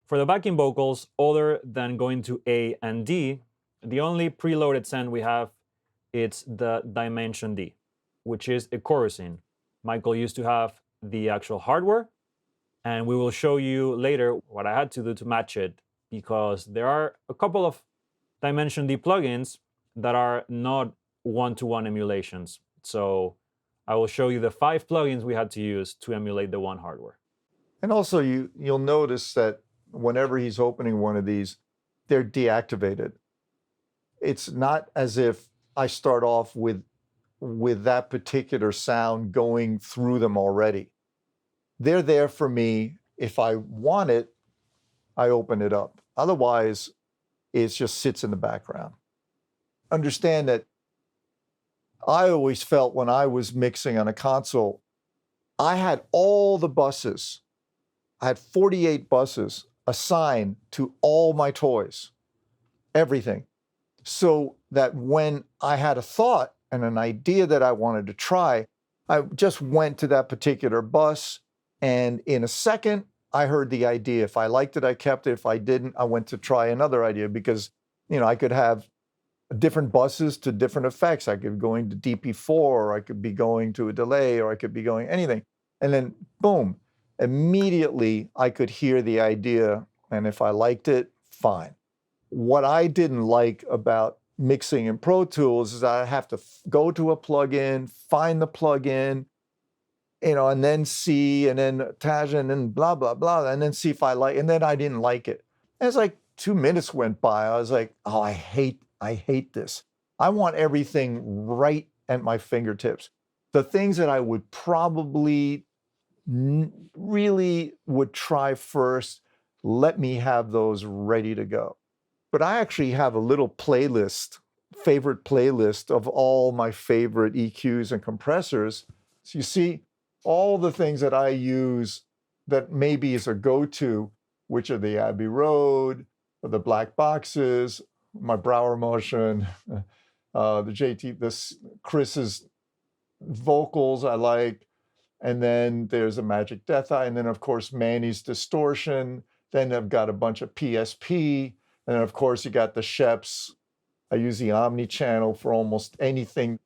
For the backing vocals, other than going to A and D, the only preloaded send we have is the Dimension D, which is a chorusing. Michael used to have the actual hardware, and we will show you later what I had to do to match it, because there are a couple of Dimension D plugins that are not one-to-one emulations. So I will show you the 5 plugins we had to use to emulate the one hardware. And also you'll notice that whenever he's opening one of these, they're deactivated. It's not as if I start off with that particular sound going through them already. They're there for me. If I want it, I open it up. Otherwise, it just sits in the background. Understand that I always felt when I was mixing on a console, I had all the buses. I had 48 buses assigned to all my toys, everything. So that when I had a thought and an idea that I wanted to try, I just went to that particular bus, and in a second, I heard the idea. If I liked it, I kept it. If I didn't, I went to try another idea, because I could have different buses to different effects. I could be going to DP4, or I could be going to a delay, or I could be going anything. And then boom, immediately I could hear the idea, and if I liked it, fine. What I didn't like about mixing in Pro Tools is I have to go to a plugin, find the plugin, and then see, and then attach, and then blah, blah, blah, and then see if I like, and then I didn't like it. And it's like 2 minutes went by. I was like, oh, I hate this. I want everything right at my fingertips. The things that I would probably really would try first, let me have those ready to go. But I actually have a little favorite playlist of all my favorite EQs and compressors. So you see all the things that I use that maybe is a go-to, which are the Abbey Road, or the Black Boxes, my Brower Motion, Chris's vocals I like, and then there's a Magic Death Eye, and then of course Manny's Distortion. Then I've got a bunch of PSP, and then of course you got the Sheps. I use the Omni channel for almost anything.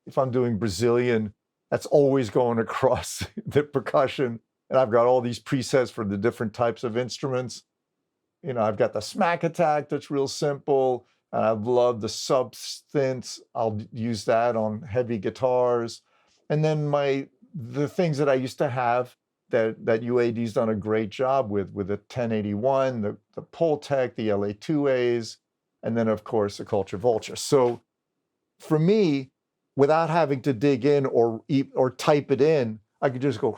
If I'm doing Brazilian, that's always going across the percussion, and I've got all these presets for the different types of instruments. I've got the Smack Attack that's real simple, and I've loved the Substance. I'll use that on heavy guitars. And then the things that I used to have that UAD's done a great job with the 1081, the Pultec, the LA2As, and then of course the Culture Vulture. So for me, without having to dig in or type it in, I could just go,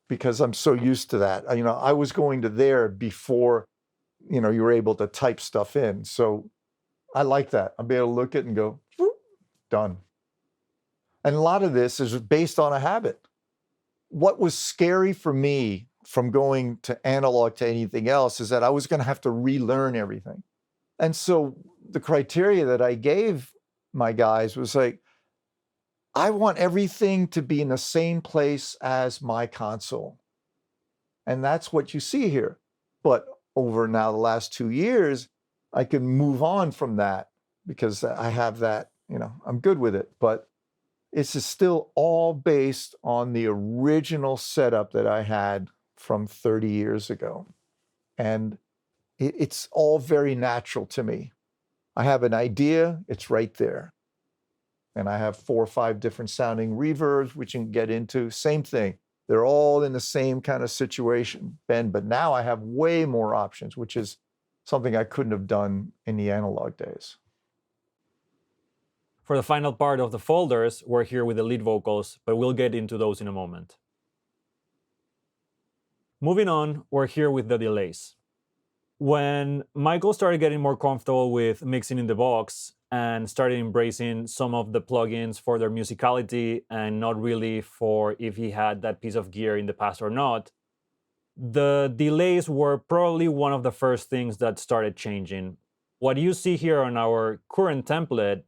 because I'm so used to that. I was going to there before, you were able to type stuff in. So I like that. I'll be able to look at it and go, done. And a lot of this is based on a habit. What was scary for me from going to analog to anything else is that I was going to have to relearn everything. And so the criteria that I gave my guys was like, I want everything to be in the same place as my console. And that's what you see here. But over now the last 2 years, I can move on from that because I have that, I'm good with it. But it's still all based on the original setup that I had from 30 years ago. And it's all very natural to me. I have an idea, it's right there. And I have 4 or 5 different sounding reverbs, which you can get into. Same thing. They're all in the same kind of situation, Ben, but now I have way more options, which is something I couldn't have done in the analog days. For the final part of the folders, we're here with the lead vocals, but we'll get into those in a moment. Moving on, we're here with the delays. When Michael started getting more comfortable with mixing in the box and started embracing some of the plugins for their musicality and not really for if he had that piece of gear in the past or not, the delays were probably one of the first things that started changing. What you see here on our current template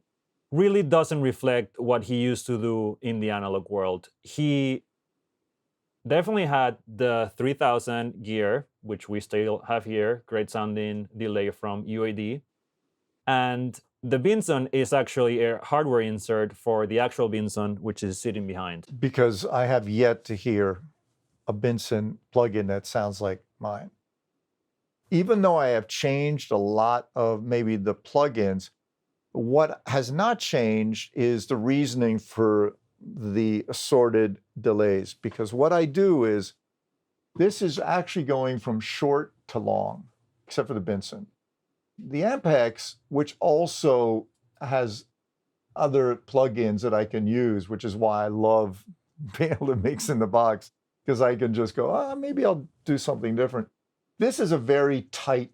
really doesn't reflect what he used to do in the analog world. He definitely had the 3000 gear, which we still have here, great sounding delay from UAD. And the Binson is actually a hardware insert for the actual Binson, which is sitting behind. Because I have yet to hear a Binson plugin that sounds like mine. Even though I have changed a lot of maybe the plugins, what has not changed is the reasoning for the assorted delays. Because what I do is, this is actually going from short to long, except for the Binson. The Ampex, which also has other plugins that I can use, which is why I love being able to mix in the box, because I can just go, maybe I'll do something different. This is a very tight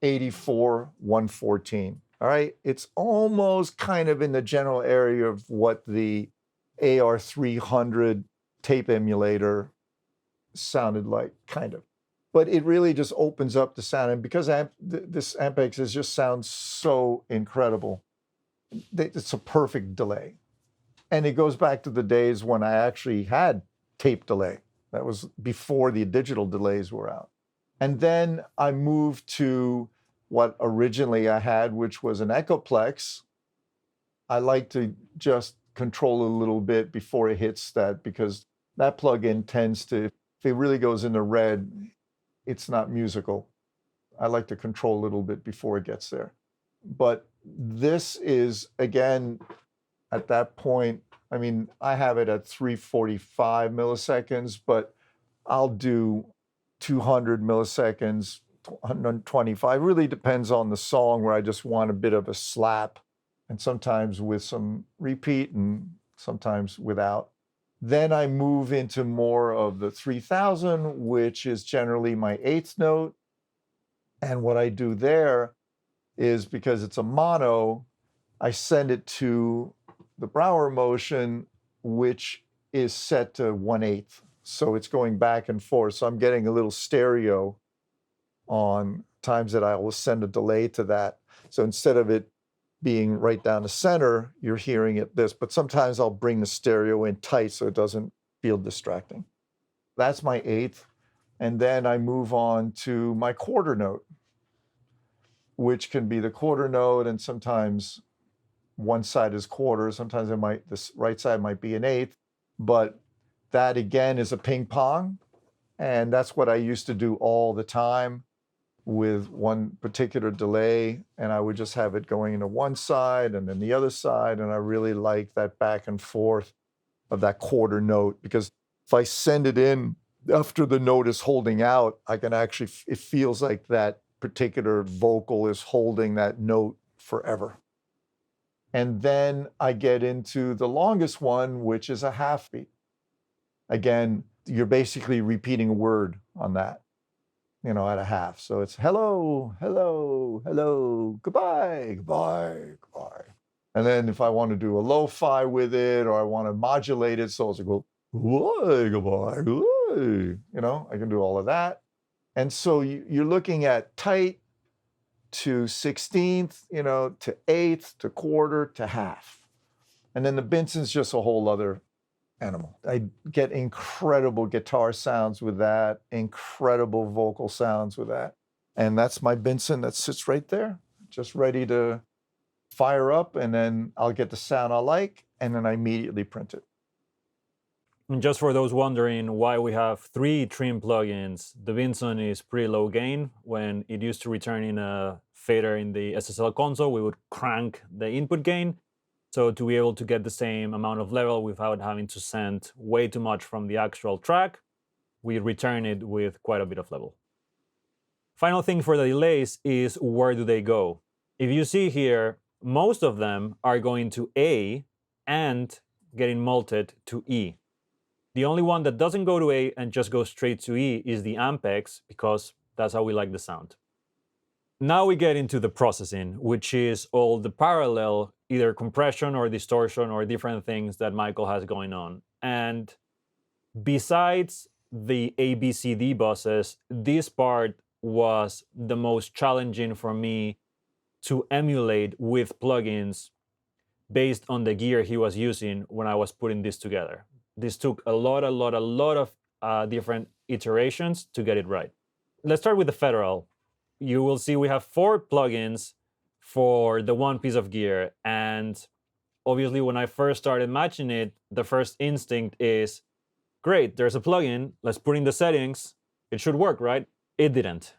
84 114. All right. It's almost kind of in the general area of what the AR300 tape emulator sounded like, kind of. But it really just opens up the sound. And because this Ampex just sounds so incredible, it's a perfect delay. And it goes back to the days when I actually had tape delay. That was before the digital delays were out. And then I moved to what originally I had, which was an Echoplex. I like to just control a little bit before it hits that, because that plugin tends to, if it really goes into red, it's not musical. I like to control a little bit before it gets there. But this is, again, at that point, I mean, I have it at 345 milliseconds, but I'll do 200 milliseconds, 125. It really depends on the song, where I just want a bit of a slap, and sometimes with some repeat and sometimes without. Then I move into more of the 3000, which is generally my eighth note. And what I do there is, because it's a mono, I send it to the Brauer motion, which is set to 1/8. So it's going back and forth. So I'm getting a little stereo on times that I will send a delay to that. So instead of it being right down the center, you're hearing it this, but sometimes I'll bring the stereo in tight so it doesn't feel distracting. That's my eighth. And then I move on to my quarter note, which can be the quarter note, and sometimes one side is quarter, sometimes this right side might be an eighth, but that again is a ping pong. And that's what I used to do all the time with one particular delay, and I would just have it going into one side and then the other side, and I really like that back and forth of that quarter note, because if I send it in after the note is holding out, I can actually, it feels like that particular vocal is holding that note forever. And then I get into the longest one, which is a half beat. Again, you're basically repeating a word on that, at a half. So it's hello, hello, hello, goodbye, goodbye, goodbye. And then if I want to do a lo-fi with it, or I want to modulate it, so it's go, goodbye, goodbye, goodbye. I can do all of that. And so you're looking at tight to 16th, to eighth, to quarter, to half. And then the Binson's just a whole other animal. I get incredible guitar sounds with that, incredible vocal sounds with that. And that's my Binson that sits right there, just ready to fire up, and then I'll get the sound I like, and then I immediately print it. And just for those wondering why we have 3 trim plugins, the Binson is pretty low gain. When it used to return in a fader in the SSL console, we would crank the input gain. So to be able to get the same amount of level without having to send way too much from the actual track, we return it with quite a bit of level. Final thing for the delays is, where do they go? If you see here, most of them are going to A and getting multed to E. The only one that doesn't go to A and just goes straight to E is the Ampex, because that's how we like the sound. Now we get into the processing, which is all the parallel, either compression or distortion or different things that Michael has going on. And besides the ABCD buses, this part was the most challenging for me to emulate with plugins based on the gear he was using when I was putting this together. This took a lot of different iterations to get it right. Let's start with the Federal. You will see we have 4 plugins for the one piece of gear. And obviously, when I first started matching it, the first instinct is, great, there's a plugin, let's put in the settings, it should work, right? It didn't.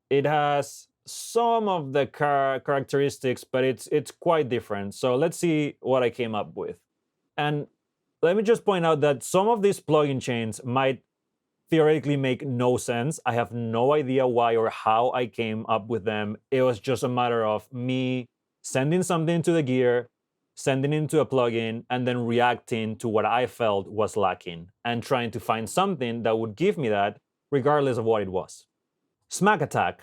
It has some of the characteristics, but it's quite different. So let's see what I came up with. And let me just point out that some of these plugin chains might theoretically make no sense. I have no idea why or how I came up with them. It was just a matter of me sending something to the gear, sending it into a plugin, and then reacting to what I felt was lacking and trying to find something that would give me that regardless of what it was. Smack attack.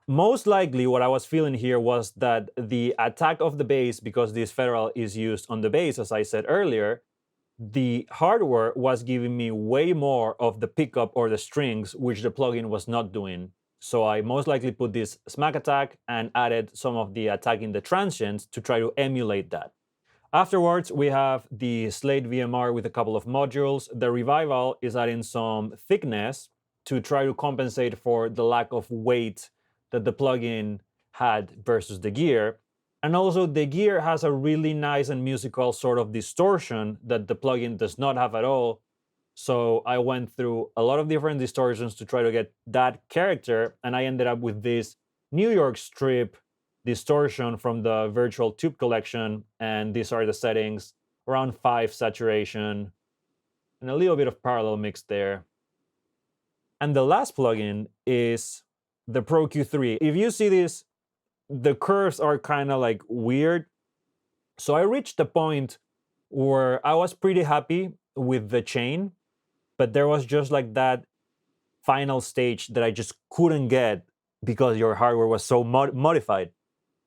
Most likely what I was feeling here was that the attack of the bass, because this Federal is used on the bass, as I said earlier, the hardware was giving me way more of the pickup or the strings, which the plugin was not doing. So I most likely put this smack attack and added some of the attack in the transients to try to emulate that. Afterwards, we have the Slate VMR with a couple of modules. The Revival is adding some thickness to try to compensate for the lack of weight that the plugin had versus the gear. And also the gear has a really nice and musical sort of distortion that the plugin does not have at all. So I went through a lot of different distortions to try to get that character, and I ended up with this New York Strip distortion from the Virtual Tube Collection, and these are the settings, around 5 saturation, and a little bit of parallel mix there. And the last plugin is the Pro Q3. If you see this, the curves are kind of like weird. So I reached the point where I was pretty happy with the chain, but there was just like that final stage that I just couldn't get because your hardware was so modified.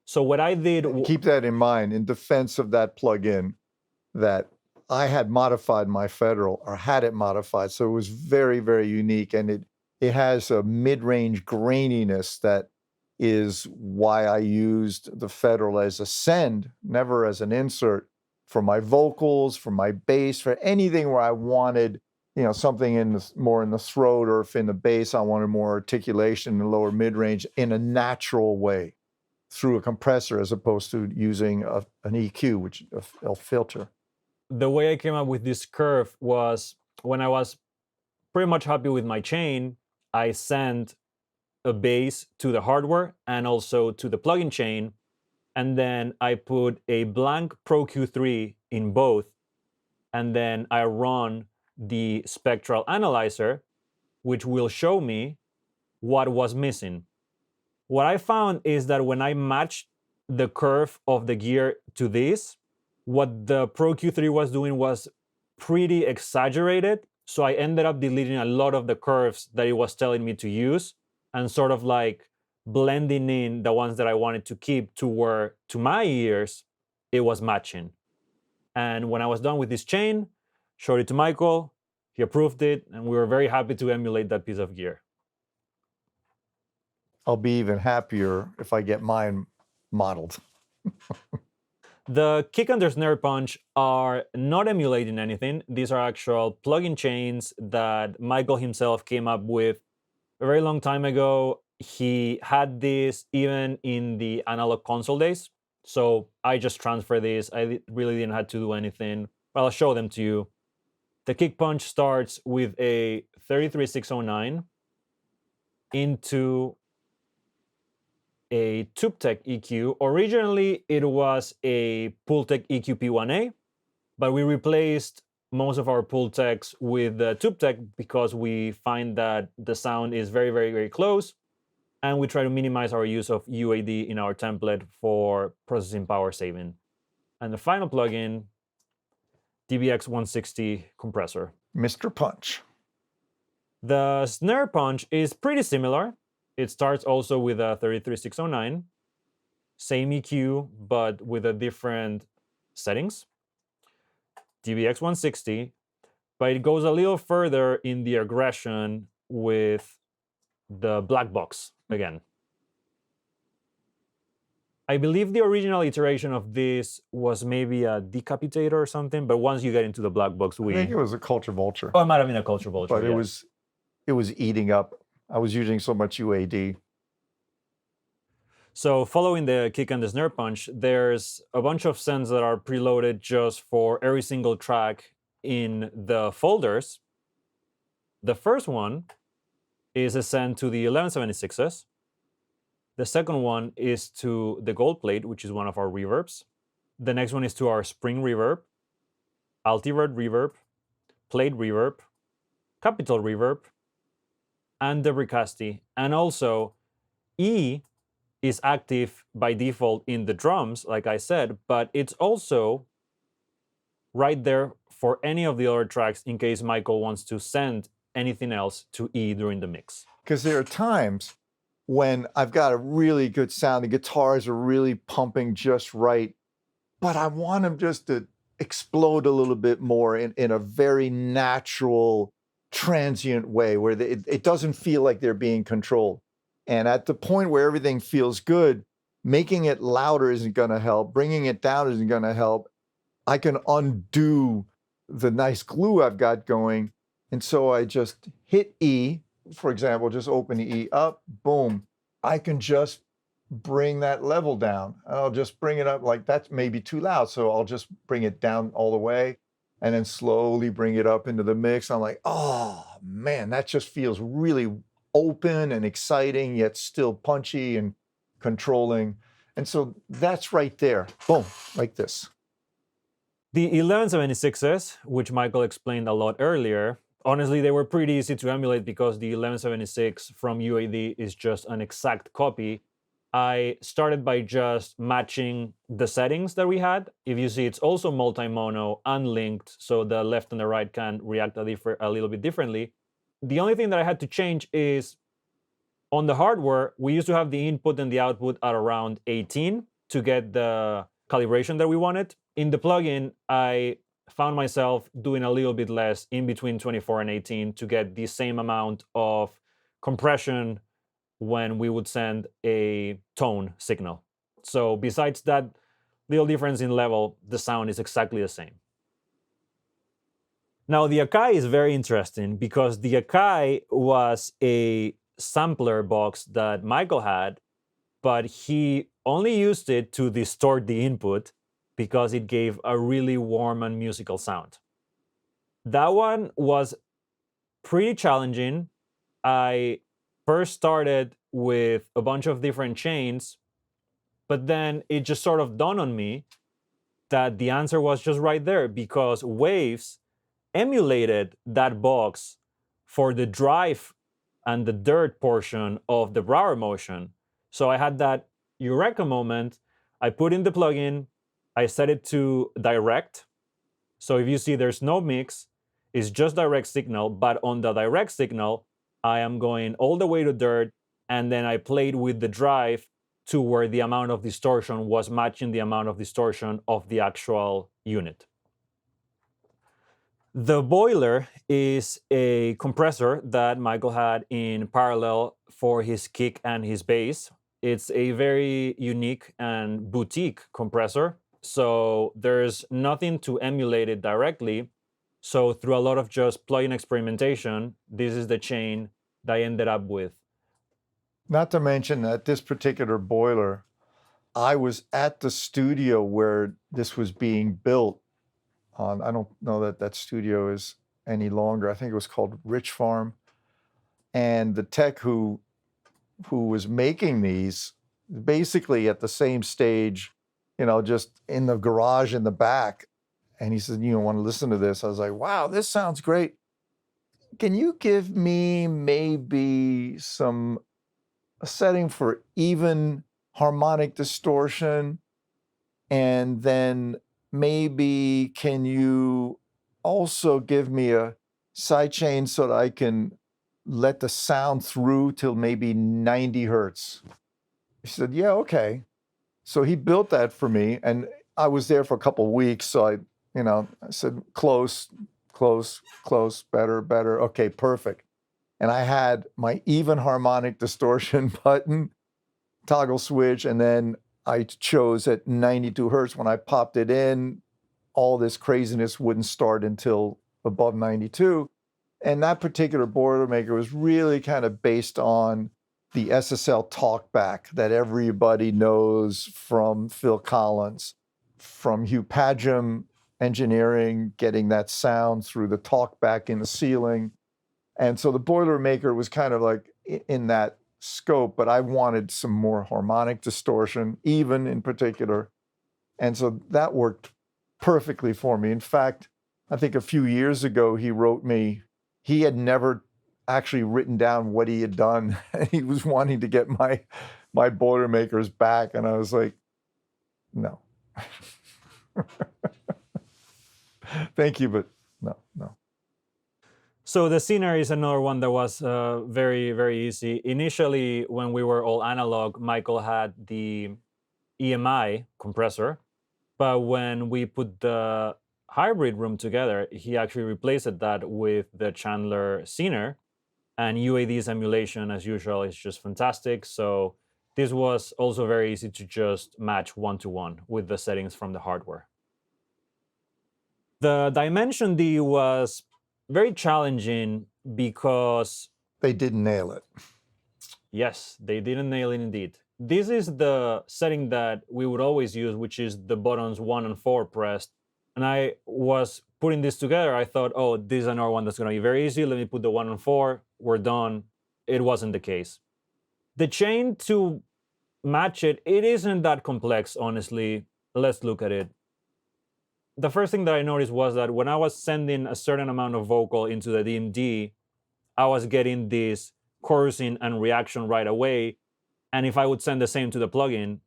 So what I did... Keep that in mind in defense of that plugin, that I had modified my Federal, or had it modified. So it was very, very unique. And it has a mid-range graininess that is why I used the Federal as a send, never as an insert, for my vocals, for my bass, for anything where I wanted, something more in the throat, or if in the bass I wanted more articulation in lower mid-range in a natural way through a compressor, as opposed to using an EQ, which a filter. The way I came up with this curve was when I was pretty much happy with my chain, I sent a bass to the hardware and also to the plugin chain, and then I put a blank Pro Q3 in both, and then I run the spectral analyzer, which will show me what was missing. What I found is that when I matched the curve of the gear to this, what the Pro Q3 was doing was pretty exaggerated. So I ended up deleting a lot of the curves that it was telling me to use and sort of like blending in the ones that I wanted to keep to where, to my ears, it was matching. And when I was done with this chain, showed it to Michael, he approved it, and we were very happy to emulate that piece of gear. I'll be even happier if I get mine modeled. The kick and the snare punch are not emulating anything. These are actual plugin chains that Michael himself came up with a very long time ago. He had this even in the Analog Console days. So I just transferred this. I really didn't have to do anything. But I'll show them to you. The kick punch starts with a 33609 into a TubeTech EQ. Originally, it was a Pultec EQ P1A, but we replaced most of our Pultecs with the TubeTech because we find that the sound is very, very, very close, and we try to minimize our use of UAD in our template for processing power saving. And the final plugin, DBX 160 compressor. Mr. Punch. The snare punch is pretty similar. It starts also with a 33609, same EQ, but with a different settings, DBX 160, but it goes a little further in the aggression with the black box again. I believe the original iteration of this was maybe a decapitator or something, but once you get into the black box, I think it was a Culture Vulture, Oh, it might have been a Culture Vulture, but it was eating up. I was using so much UAD. So following the kick and the snare punch, there's a bunch of sends that are preloaded just for every single track in the folders. The first one is a send to the 1176s. The second one is to the gold plate, which is one of our reverbs. The next one is to our spring reverb, Altivert reverb, plate reverb, Capitol reverb, and the Bricasti. And also, E is active by default in the drums, like I said, but it's also right there for any of the other tracks in case Michael wants to send anything else to E during the mix. Because there are times when I've got a really good sound, the guitars are really pumping just right, but I want them just to explode a little bit more in a very natural, transient way where it doesn't feel like they're being controlled. And at the point where everything feels good, making it louder isn't going to help. Bringing it down isn't going to help. I can undo the nice glue I've got going. And so I just hit E, for example, just open E up, boom. I can just bring that level down. I'll just bring it up like that's maybe too loud. So I'll just bring it down all the way and then slowly bring it up into the mix. I'm like, oh man, that just feels really open and exciting, yet still punchy and controlling. And so that's right there, boom, like this. The 1176s, which Michael explained a lot earlier, honestly, they were pretty easy to emulate because the 1176 from UAD is just an exact copy. I started by just matching the settings that we had. If you see, it's also multi-mono, unlinked, so the left and the right can react a little bit differently. The only thing that I had to change is on the hardware, we used to have the input and the output at around 18 to get the calibration that we wanted. In the plugin, I found myself doing a little bit less in between 24 and 18 to get the same amount of compression when we would send a tone signal. So besides that little difference in level, the sound is exactly the same. Now, the Akai is very interesting because the Akai was a sampler box that Michael had, but he only used it to distort the input because it gave a really warm and musical sound. That one was pretty challenging. I first started with a bunch of different chains, but then it just sort of dawned on me that the answer was just right there because Waves emulated that box for the drive and the dirt portion of the Brauer Motion. So I had that eureka moment. I put in the plugin, I set it to direct. So if you see there's no mix, it's just direct signal, but on the direct signal, I am going all the way to dirt, and then I played with the drive to where the amount of distortion was matching the amount of distortion of the actual unit. The boiler is a compressor that Michael had in parallel for his kick and his bass. It's a very unique and boutique compressor, so there's nothing to emulate it directly. So through a lot of just plugin experimentation, this is the chain that I ended up with. Not to mention that this particular boiler, I was at the studio where this was being built. I don't know that that studio is any longer. I think it was called Rich Farm. And the tech who was making these, basically at the same stage, just in the garage in the back. And he said, want to listen to this? I was like, wow, this sounds great. Can you give me maybe a setting for even harmonic distortion? And then maybe can you also give me a sidechain so that I can let the sound through till maybe 90 hertz? He said, yeah, okay. So he built that for me, and I was there for a couple of weeks. So I said, close, better. Okay, perfect. And I had my even harmonic distortion button, toggle switch, and then I chose at 92 hertz. When I popped it in, all this craziness wouldn't start until above 92. And that particular Boilermaker was really kind of based on the SSL talkback that everybody knows from Phil Collins, from Hugh Padgham engineering, getting that sound through the talkback in the ceiling. And so the Boilermaker was kind of like in that scope, but I wanted some more harmonic distortion, even in particular. And so that worked perfectly for me. In fact, I think a few years ago, he wrote me, he had never actually written down what he had done. He was wanting to get my Boilermakers back. And I was like, no. Thank you, but no. So the Zener is another one that was very, very easy. Initially, when we were all analog, Michael had the EMI compressor, but when we put the hybrid room together, he actually replaced that with the Chandler Zener, and UAD's emulation, as usual, is just fantastic. So this was also very easy to just match one-to-one with the settings from the hardware. The Dimension D was very challenging because they didn't nail it. Yes, they didn't nail it indeed. This is the setting that we would always use, which is the buttons 1 and 4 pressed. And I was putting this together. I thought, oh, this is another one that's going to be very easy. Let me put the 1 and 4. We're done. It wasn't the case. The chain to match it, it isn't that complex, honestly. Let's look at it. The first thing that I noticed was that when I was sending a certain amount of vocal into the DMD, I was getting this chorusing and reaction right away. And if I would send the same to the plugin,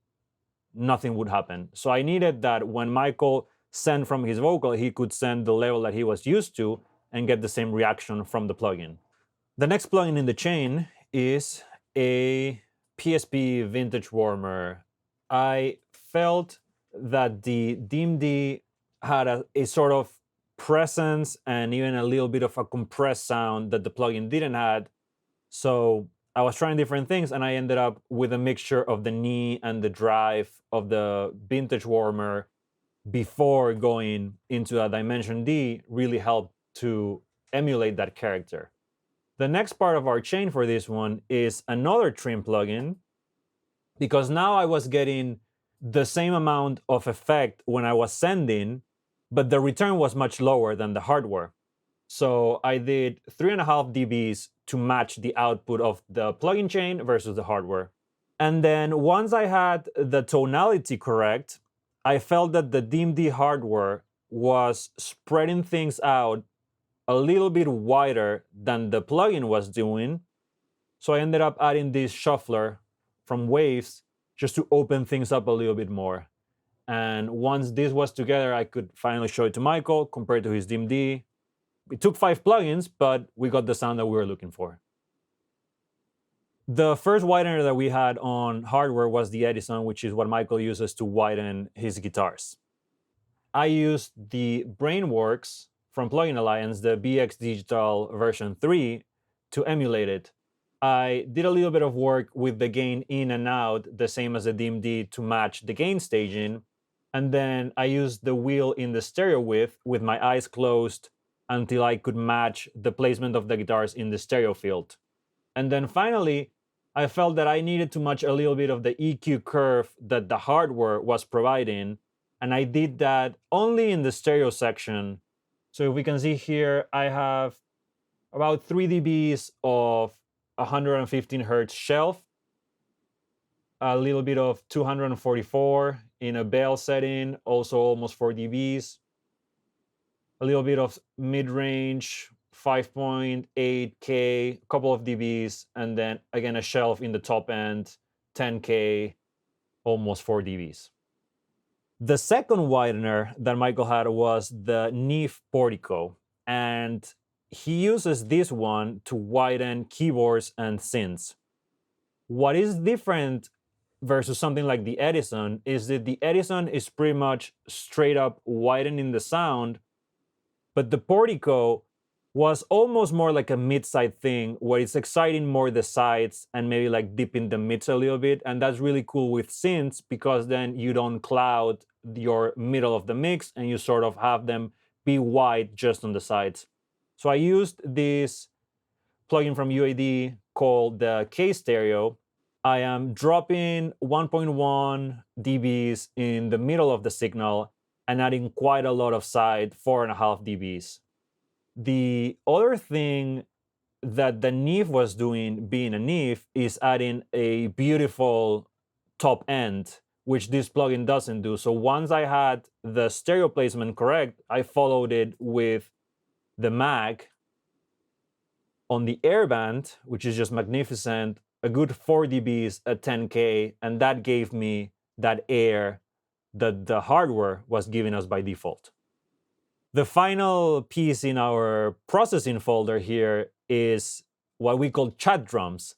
nothing would happen. So I needed that when Michael sent from his vocal, he could send the level that he was used to and get the same reaction from the plugin. The next plugin in the chain is a PSP Vintage Warmer. I felt that the DMD had a sort of presence and even a little bit of a compressed sound that the plugin didn't have. So I was trying different things, and I ended up with a mixture of the knee and the drive of the Vintage Warmer before going into a Dimension D really helped to emulate that character. The next part of our chain for this one is another trim plugin, because now I was getting the same amount of effect when I was sending, but the return was much lower than the hardware. So I did 3.5 dBs to match the output of the plugin chain versus the hardware. And then once I had the tonality correct, I felt that the DMD hardware was spreading things out a little bit wider than the plugin was doing. So I ended up adding this shuffler from Waves just to open things up a little bit more. And once this was together, I could finally show it to Michael compared to his DMD. It took 5 plugins, but we got the sound that we were looking for. The first widener that we had on hardware was the Edison, which is what Michael uses to widen his guitars. I used the Brainworks from Plugin Alliance, the BX Digital version 3, to emulate it. I did a little bit of work with the gain in and out, the same as the DMD, to match the gain staging. And then I used the wheel in the stereo width with my eyes closed until I could match the placement of the guitars in the stereo field. And then finally, I felt that I needed to match a little bit of the EQ curve that the hardware was providing, and I did that only in the stereo section. So if we can see here, I have about 3 dBs of 115 hertz shelf, a little bit of 244 in a Bell setting, also almost 4 dBs, a little bit of mid-range, 5.8K, a couple of dBs, and then again a shelf in the top end, 10K, almost 4 dBs. The second widener that Michael had was the Neve Portico, and he uses this one to widen keyboards and synths. What is different versus something like the Edison is that the Edison is pretty much straight up widening the sound, but the Portico was almost more like a mid-side thing where it's exciting more the sides and maybe like dipping the mids a little bit. And that's really cool with synths because then you don't cloud your middle of the mix and you sort of have them be white just on the sides. So I used this plugin from UAD called the K-Stereo. I am dropping 1.1 dBs in the middle of the signal and adding quite a lot of side, 4.5 dBs. The other thing that the Neve was doing, being a Neve, is adding a beautiful top end, which this plugin doesn't do. So once I had the stereo placement correct, I followed it with the mag on the airband, which is just magnificent, a good 4 dBs at 10K, and that gave me that air that the hardware was giving us by default. The final piece in our processing folder here is what we call chat drums.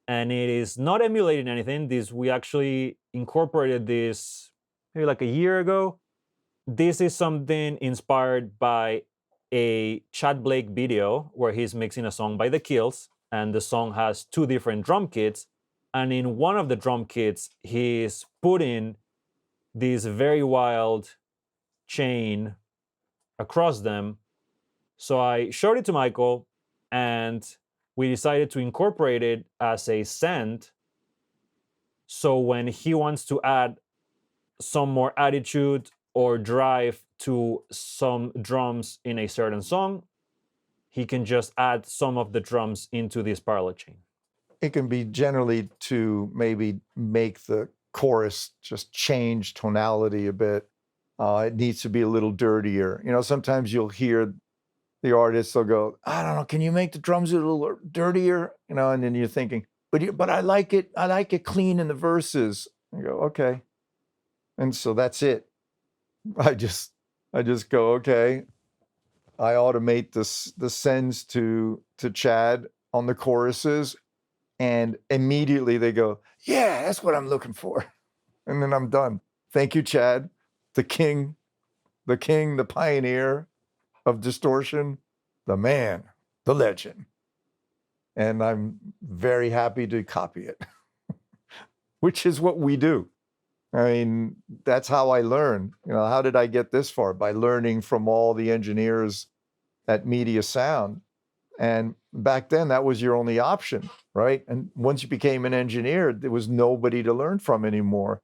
And it is not emulating anything. We actually incorporated this maybe like a year ago. This is something inspired by a Chad Blake video where he's mixing a song by The Kills, and the song has 2 different drum kits. And in one of the drum kits, he's putting this very wild chain across them. So I showed it to Michael, and we decided to incorporate it as a send. So when he wants to add some more attitude or drive to some drums in a certain song, he can just add some of the drums into this parallel chain. It can be generally to maybe make the chorus just change tonality a bit. It needs to be a little dirtier. You know, sometimes you'll hear the artists, they'll go, I don't know, can you make the drums a little dirtier? You know, and then you're thinking, but I like it clean in the verses. You go, okay. And so that's it. I just go, okay. I automate the sends to Chad on the choruses, and immediately they go, yeah, that's what I'm looking for. And then I'm done. Thank you, Chad, the king, the pioneer of distortion, the man, the legend. And I'm very happy to copy it, which is what we do. I mean, that's how I learn. You know, how did I get this far? By learning from all the engineers at Media Sound. And back then, that was your only option, right? And once you became an engineer, there was nobody to learn from anymore.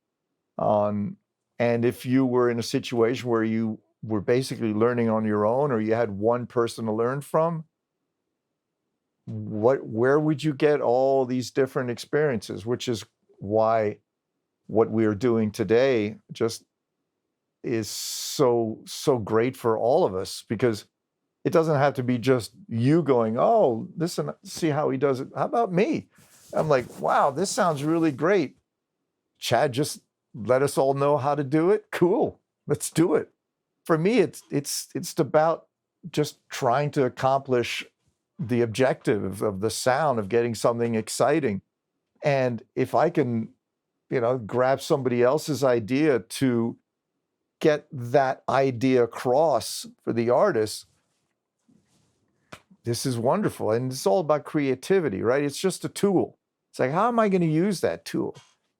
And if you were in a situation where you were basically learning on your own, or you had one person to learn from, where would you get all these different experiences? Which is why what we are doing today just is so great for all of us, because it doesn't have to be just you going, oh, listen, see how he does it. How about me? I'm like, wow, this sounds really great. Chad just let us all know how to do it. Cool, let's do it. For me, it's about just trying to accomplish the objective of the sound, of getting something exciting. And if I can, you know, grab somebody else's idea to get that idea across for the artist, this is wonderful. And it's all about creativity, right? It's just a tool. It's like, how am I going to use that tool?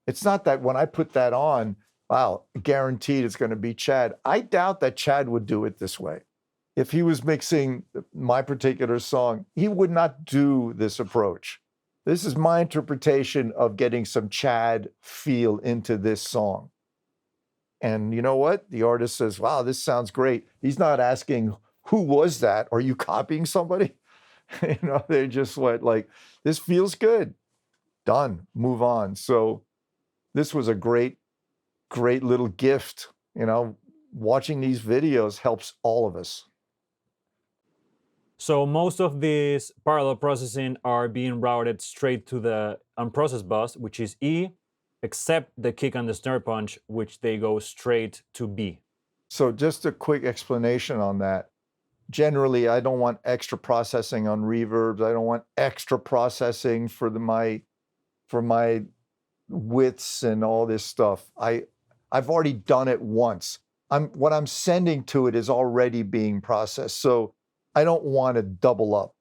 It's not that when I put that on, wow, guaranteed it's going to be Chad. I doubt that Chad would do it this way. If he was mixing my particular song, he would not do this approach. This is my interpretation of getting some Chad feel into this song. And you know what? The artist says, wow, this sounds great. He's not asking, who was that? Are you copying somebody? You know, they just went like, this feels good. Done, move on. So this was a great little gift. You know, watching these videos helps all of us. So most of these parallel processing are being routed straight to the unprocessed bus, which is E, except the kick and the snare punch, which they go straight to B. So just a quick explanation on that. Generally, I don't want extra processing on reverbs. I don't want extra processing for my widths and all this stuff. I've already done it once. What I'm sending to it is already being processed. So I don't want to double up.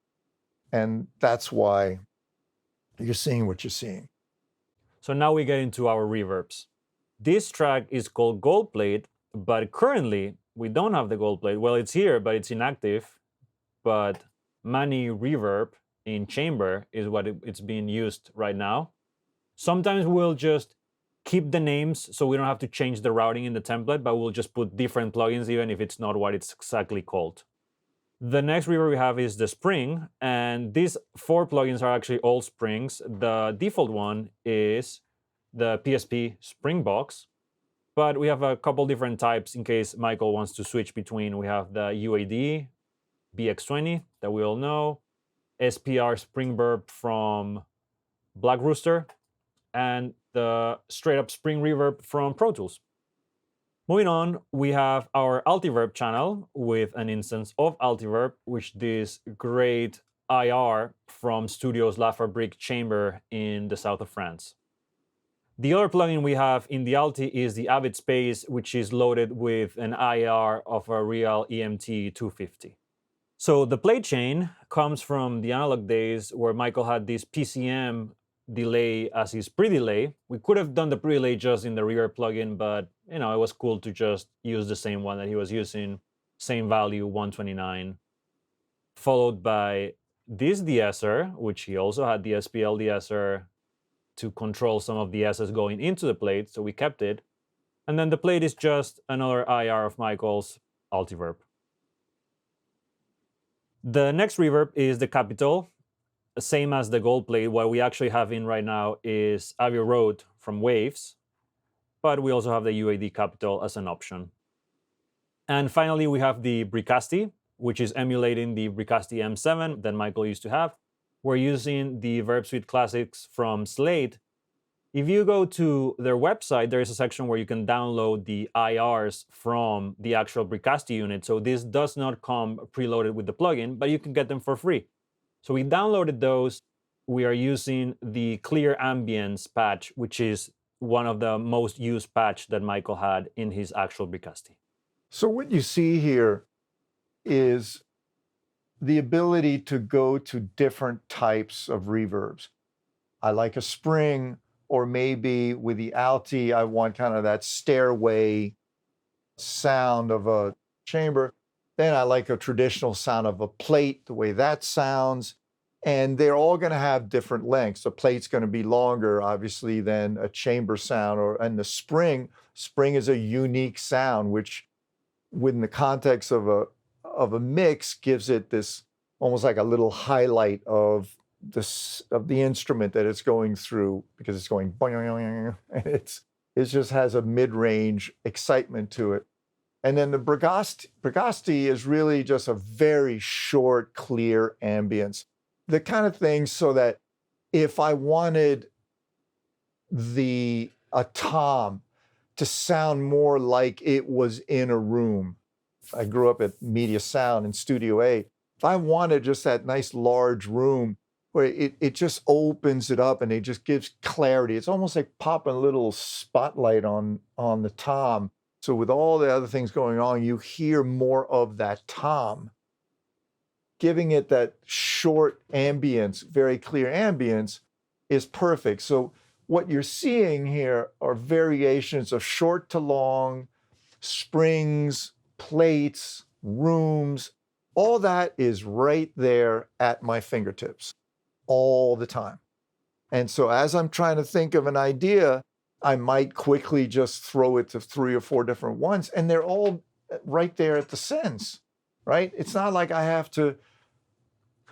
And that's why you're seeing what you're seeing. So now we get into our reverbs. This track is called Gold Plate, but currently we don't have the gold plate. Well, it's here, but it's inactive. But Mani Reverb in chamber is what it's being used right now. Sometimes we'll just keep the names so we don't have to change the routing in the template, but we'll just put different plugins even if it's not what it's exactly called. The next reverb we have is the Spring, and these 4 plugins are actually all Springs. The default one is the PSP Springbox, but we have a couple different types in case Michael wants to switch between. We have the UAD BX20 that we all know, SPR Springburp from Black Rooster, and the straight up Spring Reverb from Pro Tools. Moving on, we have our Altiverb channel with an instance of Altiverb, which this great IR from Studios La Fabrique chamber in the south of France. The other plugin we have in the Alti is the Avid Space, which is loaded with an IR of a Real EMT 250. So the plate chain comes from the analog days where Michael had this PCM delay as his pre-delay. We could have done the pre-delay just in the reverb plugin, but it was cool to just use the same one that he was using, same value, 129, followed by this de-esser, which he also had the SPL de-esser to control some of the S's going into the plate, so we kept it. And then the plate is just another IR of Michael's Altiverb. The next reverb is the Capitol. Same as the gold plate, what we actually have in right now is Abbey Road from Waves, but we also have the UAD Capitol as an option. And finally, we have the Bricasti, which is emulating the Bricasti M7 that Michael used to have. We're using the Verb Suite Classics from Slate. If you go to their website, there is a section where you can download the IRs from the actual Bricasti unit. So this does not come preloaded with the plugin, but you can get them for free. So we downloaded those. We are using the Clear Ambience patch, which is one of the most used patch that Michael had in his actual Bricasti. So what you see here is the ability to go to different types of reverbs. I like a spring, or maybe with the Alti, I want kind of that stairway sound of a chamber. Then I like a traditional sound of a plate, the way that sounds. And they're all going to have different lengths. A plate's going to be longer, obviously, than a chamber sound. And the spring is a unique sound, which within the context of a mix gives it this almost like a little highlight of the instrument that it's going through, because it's going boing, and it just has a mid-range excitement to it. And then the Bricasti is really just a very short, clear ambience. The kind of thing so that if I wanted a tom to sound more like it was in a room. I grew up at Media Sound in Studio A. If I wanted just that nice large room where it just opens it up and it just gives clarity. It's almost like popping a little spotlight on the tom. So with all the other things going on, you hear more of that tom, giving it that short ambience, very clear ambience, is perfect. So what you're seeing here are variations of short to long, springs, plates, rooms. All that is right there at my fingertips all the time. And so as I'm trying to think of an idea, I might quickly just throw it to 3 or 4 different ones, and they're all right there at the sends, right? It's not like I have to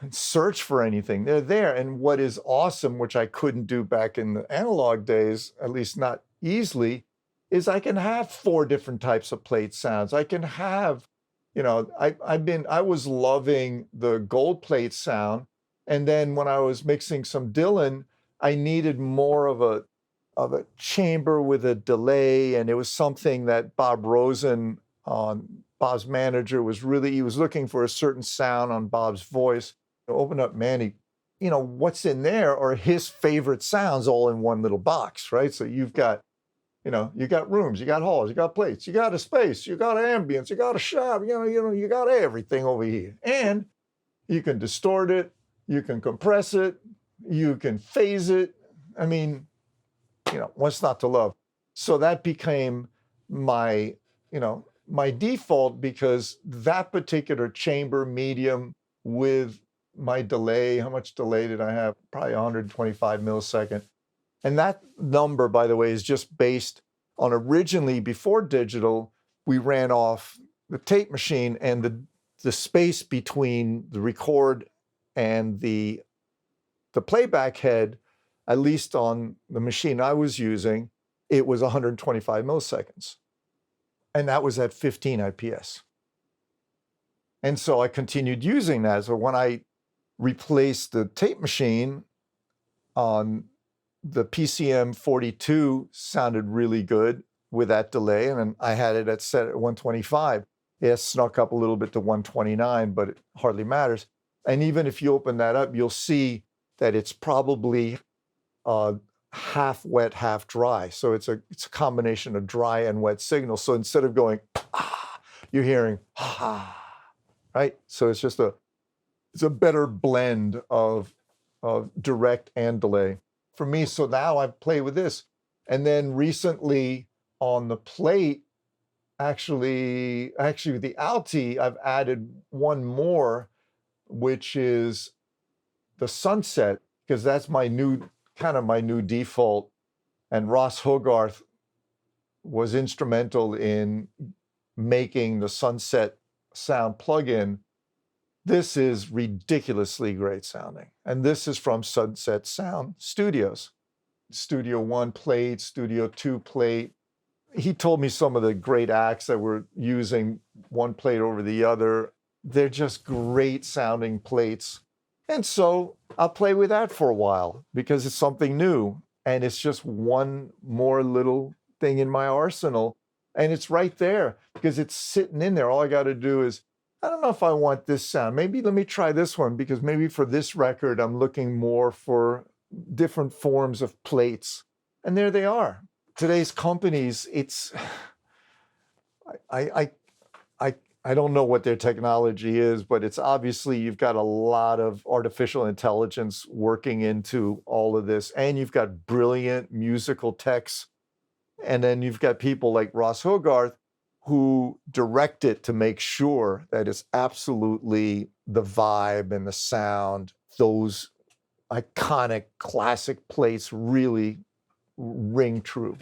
search for anything. They're there. And what is awesome, which I couldn't do back in the analog days, at least not easily, is I can have 4 different types of plate sounds. I can have, I was loving the gold plate sound. And then when I was mixing some Dylan, I needed more of a chamber with a delay. And it was something that Bob Rosen, Bob's manager, he was looking for a certain sound on Bob's voice. Open up Manny, what's in there are his favorite sounds all in one little box, right? So you've got, you got rooms, you got halls, you got plates, you got a space, you got ambience, you got a shop, you got everything over here. And You can distort it, you can compress it, you can phase it. I mean, what's not to love? So that became my, my default, because that particular chamber medium with my delay, how much delay did I have? Probably 125 millisecond. And that number, by the way, is just based on originally, before digital, we ran off the tape machine, and the space between the record and the playback head, at least on the machine I was using, it was 125 milliseconds. And that was at 15 IPS. And so I continued using that. So when I replaced the tape machine on the PCM 42, sounded really good with that delay. And then I had it set at 125. It snuck up a little bit to 129, but it hardly matters. And even if you open that up, you'll see that it's probably half wet, half dry. So it's a combination of dry and wet signals. So instead of going, you're hearing, right? So it's just it's a better blend of direct and delay for me. So now I play with this. And then recently on the plate, actually with the Alti, I've added one more, which is the Sunset, because that's my new default. And Ross Hogarth was instrumental in making the Sunset sound plugin. This is ridiculously great sounding. And this is from Sunset Sound Studios. Studio 1 plate, Studio 2 plate. He told me some of the great acts that were using one plate over the other. They're just great sounding plates. And so I'll play with that for a while because it's something new. And it's just one more little thing in my arsenal. And it's right there because it's sitting in there. All I got to do is, I don't know if I want this sound. Maybe let me try this one, because maybe for this record, I'm looking more for different forms of plates. And there they are. Today's companies, I don't know what their technology is, but it's obviously you've got a lot of artificial intelligence working into all of this, and you've got brilliant musical techs, and then you've got people like Ross Hogarth who direct it to make sure that it's absolutely the vibe and the sound, those iconic classic plates really ring true.